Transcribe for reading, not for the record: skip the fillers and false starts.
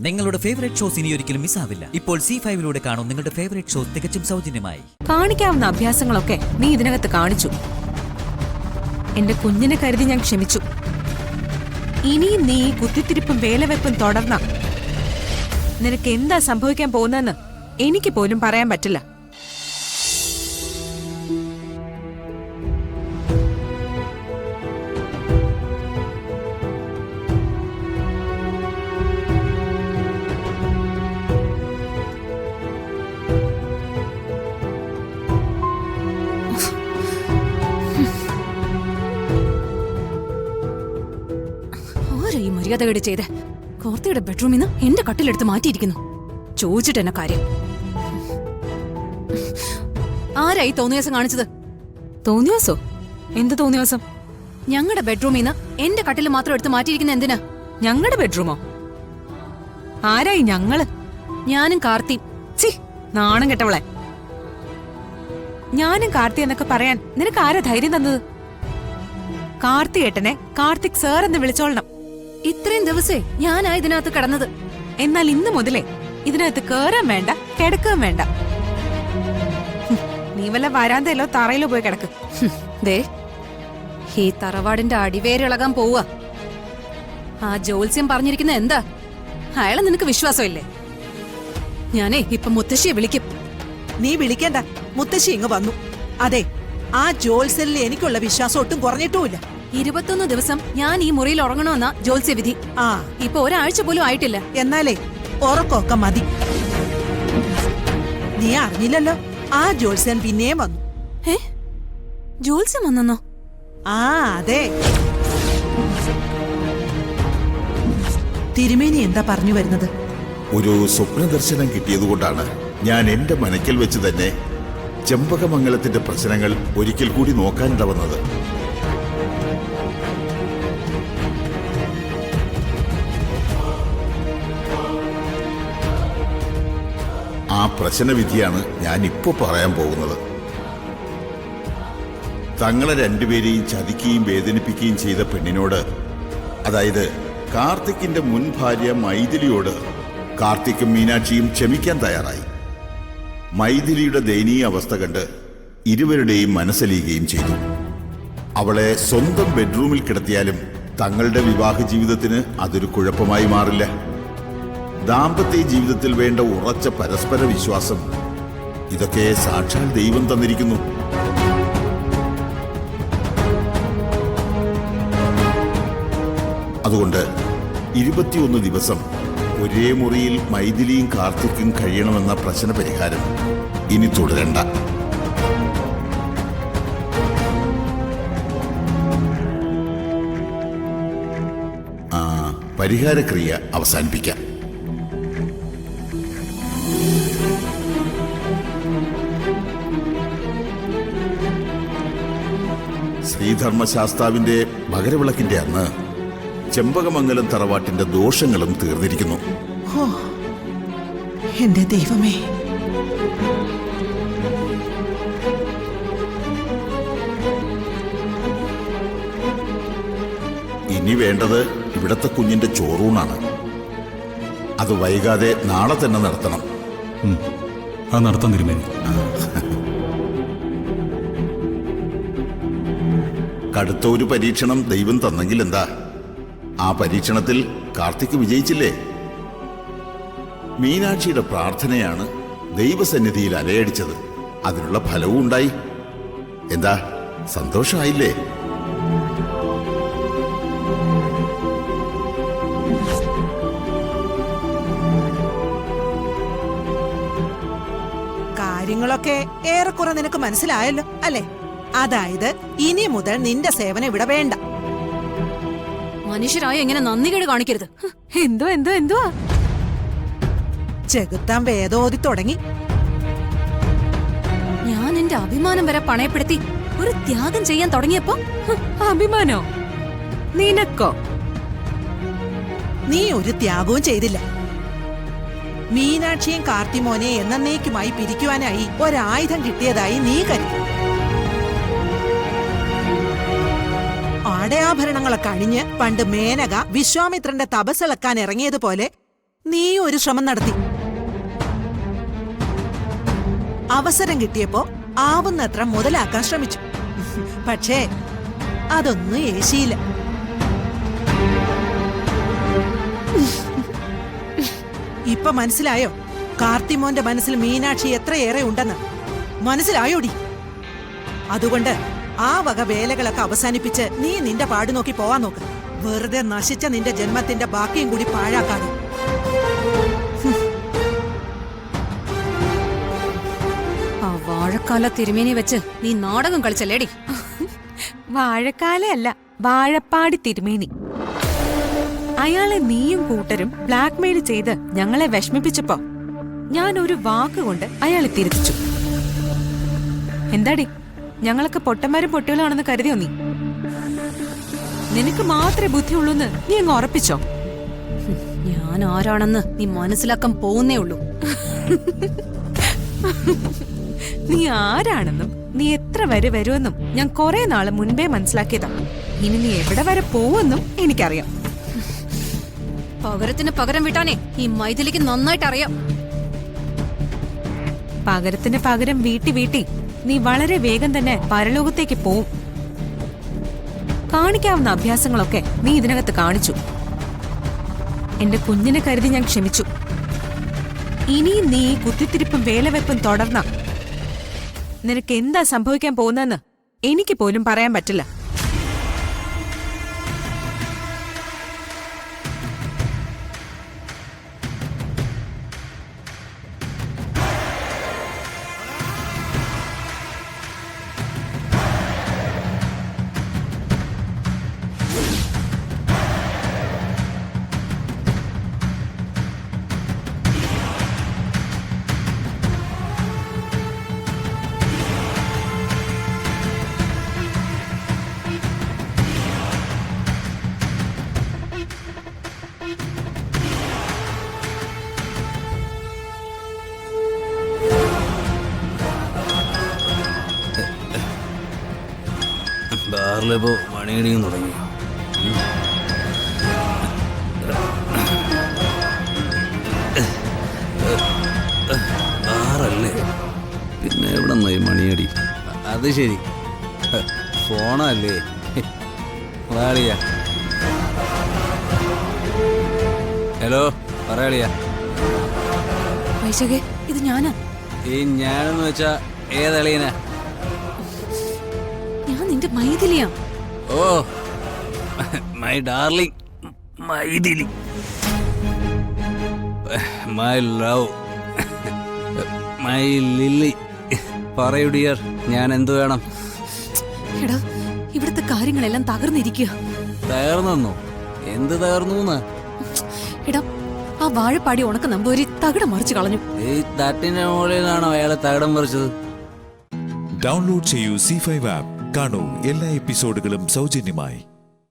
നിങ്ങളുടെ favourite shows ഇനി ഒരിക്കലും മിസ്സാവില്ല. ഇപ്പോൾ C5 കാണും നിങ്ങളുടെ ഫേവറേറ്റ് ഷോസ് തികച്ചും സൗജന്യമായി. കാണിക്കാവുന്ന അഭ്യാസങ്ങളൊക്കെ നീ ഇതിനകത്ത് കാണിച്ചു. എന്റെ കുഞ്ഞിനെ കരുതി ഞാൻ ക്ഷമിച്ചു. ഇനിയും നീ ഈ കുത്തിത്തിരിപ്പും വേലവെപ്പും തുടർന്ന നിനക്ക് എന്താ സംഭവിക്കാൻ പോകുന്നതെന്ന് എനിക്ക് പോലും പറയാൻ പറ്റില്ല. ഈ മര്യാദകേട് ചെയ്ത് കോർത്തിയുടെ ബെഡ്റൂമിൽ നിന്ന് എന്റെ കട്ടിലെടുത്ത് മാറ്റിയിരിക്കുന്നു. ചോദിച്ചിട്ട് എന്നെ കാര്യം. ആരായി തോന്നിയാസം കാണിച്ചത്? തോന്നിയാസോ? എന്ത് തോന്നിയാസം? ഞങ്ങളുടെ ബെഡ്റൂമിൽ നിന്ന് എന്റെ കട്ടിൽ മാത്രം എടുത്ത് മാറ്റിയിരിക്കുന്ന എന്തിനാ? ഞങ്ങളുടെ ബെഡ്റൂമോ? ആരായി ഞങ്ങള്? ഞാനും കാർത്തി. ചി, നാണം കെട്ടവളെ. ഞാനും കാർത്തി എന്നൊക്കെ പറയാൻ നിനക്ക് ആരാ ധൈര്യം തന്നത്? കാർത്തി ഏട്ടനെ കാർത്തിക് സാർ എന്ന് വിളിച്ചോളണം. ഇത്രയും ദിവസേ ഞാനാ ഇതിനകത്ത് കിടന്നത്. എന്നാൽ ഇന്ന് മുതലേ ഇതിനകത്ത് കേറാൻ വേണ്ട, കിടക്കാൻ വേണ്ട. നീ വല്ല വരാന്തയിലോ തറയിലോ പോയി കിടക്ക്. ദേ, ഈ തറവാടിന്റെ അടിവേരിളകാൻ പോവുക. ആ ജോത്സ്യം പറഞ്ഞിരിക്കുന്ന എന്താ? അയാളെ നിനക്ക് വിശ്വാസമില്ലേ? ഞാനേ ഇപ്പൊ മുത്തശ്ശിയെ വിളിക്കും. നീ വിളിക്കണ്ട, മുത്തശ്ശി ഇങ്ങ് വന്നു. അതെ, ആ ജോത്സ്യനിൽ എനിക്കുള്ള വിശ്വാസം ഒട്ടും കുറഞ്ഞിട്ടുമില്ല. 21 ദിവസം ഞാൻ ഈ മുറിയിൽ ഉറങ്ങണമെന്ന ജോത്സ്യവിധി. ആ, ഇപ്പൊ ഒരാഴ്ച പോലും ആയിട്ടില്ല. എന്നാലേ ഉറക്കൊക്കെ മതി. നീ അറിഞ്ഞില്ലല്ലോ, ആ ജോത്സ്യൻ പിന്നെയും വന്നു. ജോത്സ്യം വന്നെന്നോ? ആ അതെ. തിരുമേനി എന്താ പറഞ്ഞു വരുന്നത്? ഒരു സ്വപ്ന ദർശനം കിട്ടിയതുകൊണ്ടാണ് ഞാൻ എന്റെ മനക്കൽ വെച്ച് തന്നെ ചെമ്പകമംഗലത്തിന്റെ പ്രശ്നങ്ങൾ ഒരിക്കൽ കൂടി നോക്കാനിടവന്നത്. ആ പ്രശ്നവിധിയാണ് ഞാൻ ഇപ്പോ പറയാൻ പോകുന്നത്. തങ്ങളെ രണ്ടുപേരെയും ചതിക്കുകയും വേദനിപ്പിക്കുകയും ചെയ്ത പെണ്ണിനോട്, അതായത് കാർത്തിക്കിന്റെ മുൻ ഭാര്യ മൈഥിലിയോട് കാർത്തിക്കും മീനാക്ഷിയും ക്ഷമിക്കാൻ തയ്യാറായി. മൈഥിലിയുടെ ദയനീയ അവസ്ഥ കണ്ട് ഇരുവരുടെയും മനസ്സലിയുകയും ചെയ്തു. അവളെ സ്വന്തം ബെഡ്റൂമിൽ കിടത്തിയാലും തങ്ങളുടെ വിവാഹ ജീവിതത്തിന് അതൊരു കുഴപ്പമായി മാറില്ല. ദാമ്പത്യ ജീവിതത്തിൽ വേണ്ട ഉറച്ച പരസ്പര വിശ്വാസം, ഇതൊക്കെ സാക്ഷാൽ ദൈവം തന്നിരിക്കുന്നു. അതുകൊണ്ട് 21 ദിവസം ഒരേ മുറിയിൽ മൈഥിലിയും കാർത്തിക്കും കഴിയണമെന്ന പ്രശ്ന പരിഹാരം ഇനി തുടരണ്ട. പരിഹാരക്രിയ അവസാനിപ്പിക്കാം. ശ്രീധർമ്മശാസ്താവിന്റെ മകരവിളക്കിന്റെ അന്ന് ചെമ്പകമംഗലം തറവാട്ടിന്റെ ദോഷങ്ങളും തീർന്നിരിക്കുന്നു. എന്റെ ദൈവമേ, ഇനി വേണ്ടത് ഇവിടത്തെ കുഞ്ഞിന്റെ ചോറൂണാണ്. അത് വൈകാതെ നാളെ തന്നെ നടത്തണം. അത് നടത്താൻ തിരുമേനി. കടുത്ത ഒരു പരീക്ഷണം ദൈവം തന്നെങ്കിൽ എന്താ? ആ പരീക്ഷണത്തിൽ കാർത്തിക് വിജയിച്ചില്ലേ? മീനാക്ഷിയുടെ പ്രാർത്ഥനയാണ് ദൈവസന്നിധിയിൽ അലയടിച്ചത്. അതിനുള്ള ഫലവും ഉണ്ടായി. എന്താ, സന്തോഷമായില്ലേ? കാര്യങ്ങളൊക്കെ ഏറെക്കുറെ നിനക്ക് മനസ്സിലായല്ലോ അല്ലേ? അതായത് ഇനി മുതൽ നിന്റെ സേവനം ഇവിടെ വേണ്ട. മനുഷ്യരായ എങ്ങനെ നന്ദികേട് കാണിക്കരുത്. എന്തോ എന്തോ എന്തോ ചെകുത്താൻ വേദോതി തുടങ്ങി. ഞാൻ എന്റെ അഭിമാനം വരെ പണയപ്പെടുത്തി ഒരു ത്യാഗം ചെയ്യാൻ തുടങ്ങിയപ്പോ അഭിമാനോ? നിനക്കോ? നീ ഒരു ത്യാഗവും ചെയ്തില്ല. മീനാക്ഷിയും കാർത്തിമോനെ എന്നേക്കുമായി പിരിക്കുവാനായി ഒരായുധം കിട്ടിയതായി നീ കരുതി. ആടയാഭരണങ്ങളൊക്കെ അണിഞ്ഞ് പണ്ട് മേനക വിശ്വാമിത്രന്റെ തപസ്സിളക്കാൻ ഇറങ്ങിയതുപോലെ നീ ഒരു ശ്രമം നടത്തി. അവസരം കിട്ടിയപ്പോ ആവുന്നത്ര മുതലാക്കാൻ ശ്രമിച്ചു. പക്ഷേ അതൊന്നും ഏശിയില്ല. ഇപ്പൊ മനസ്സിലായോ കാർത്തിമോന്റെ മനസ്സിൽ മീനാക്ഷി എത്രയേറെ ഉണ്ടെന്ന്? മനസ്സിലായോടി? അതുകൊണ്ട് ആ വക വേലകളൊക്കെ അവസാനിപ്പിച്ച് നീ നിന്റെ പാട് നോക്കി പോവാൻ നോക്ക്. വെറുതെ നശിച്ച നിന്റെ ജന്മത്തിന്റെ ബാക്കിയും കൂടി പാഴാക്കാതെ. ആ വാഴക്കാല തിരുമേനി വെച്ച് നീ നാടകം കളിച്ചല്ലേടി? വാഴക്കാലയല്ല, വാഴപ്പാടി തിരുമേനി. അയാളെ നീയും കൂട്ടരും ബ്ലാക്ക്മെയിൽ ചെയ്ത് ഞങ്ങളെ വിഷമിപ്പിച്ചപ്പോ ഞാൻ ഒരു വാക്കുകൊണ്ട് അയാളെ തിരുത്തിച്ചു. എന്താടി, ഞങ്ങളൊക്കെ പൊട്ടന്മാരും പൊട്ടികളാണെന്ന് കരുതിയോ നീ? നിനക്ക് മാത്രമേ ബുദ്ധിയുള്ളൂന്ന് നീ അങ്ങ് ഉറപ്പിച്ചോ? ഞാൻ ആരാണെന്ന് നീ മനസ്സിലാക്കാൻ പോകുന്നേ ഉള്ളൂ. നീ ആരാണെന്നും നീ എത്ര വരെ വരുമെന്നും ഞാൻ കുറെ നാള് മുൻപേ മനസ്സിലാക്കിയതാ. ഇനി നീ എവിടെ വരെ പോവെന്നും എനിക്കറിയാം. പകരത്തിന് പകരം വിട്ടാനേ ഈ മൈഥിലിക്ക് നന്നായിട്ട് അറിയാം. പകരത്തിന് പകരം വീട്ടി നീ വളരെ വേഗം തന്നെ പരലോകത്തേക്ക് പോവും. കാണിക്കാവുന്ന അഭ്യാസങ്ങളൊക്കെ നീ ഇതിനകത്ത് കാണിച്ചു. എന്റെ കുഞ്ഞിനെ കരുതി ഞാൻ ക്ഷമിച്ചു. ഇനിയും നീ ഈ കുത്തിത്തിരിപ്പും വേലവെപ്പും തുടർന്ന നിനക്ക് എന്താ സംഭവിക്കാൻ പോകുന്നതെന്ന് എനിക്ക് പോലും പറയാൻ പറ്റില്ല. ബാറിലിപ്പോ മണിയടിയും തുടങ്ങി. ബാറല്ലേ, പിന്നെ എവിടെ നിന്നായി മണിയടി? അത് ശരി, ഫോണല്ലേ? വാളിയ. ഹലോ, പറയാളിയാ. വൈശാഖേ, ഇത് ഞാനാ. ഈ ഞാനെന്ന് വെച്ചാ ഏതളിയനാ? ഞാൻ നിന്റെ മൈഥിലിയാ. Oh, my darling Maithili, my love, my lily. പറയൂ ഡിയർ, ഞാൻ എന്തു വേണം? എടാ, ഇവിടുത്തെ കാര്യങ്ങളെല്ലാം തകർന്നിരിക്കുക. തകർന്നോ? എന്ത് തകർന്നു? എടാ, ആ വാഴപ്പാടി ഉണക്ക നമ്പൂരി തകിടം മറിച്ചു കളഞ്ഞു. ഈ തട്ടിന്റെ മുകളിലാണോ അയാളെ തകിടം മറിച്ചത്? ഡൗൺലോഡ് ചെയ്യൂ C5 ആപ്പ്. കാണൂ എല്ലാ എപ്പിസോഡുകളും സൗജന്യമായി.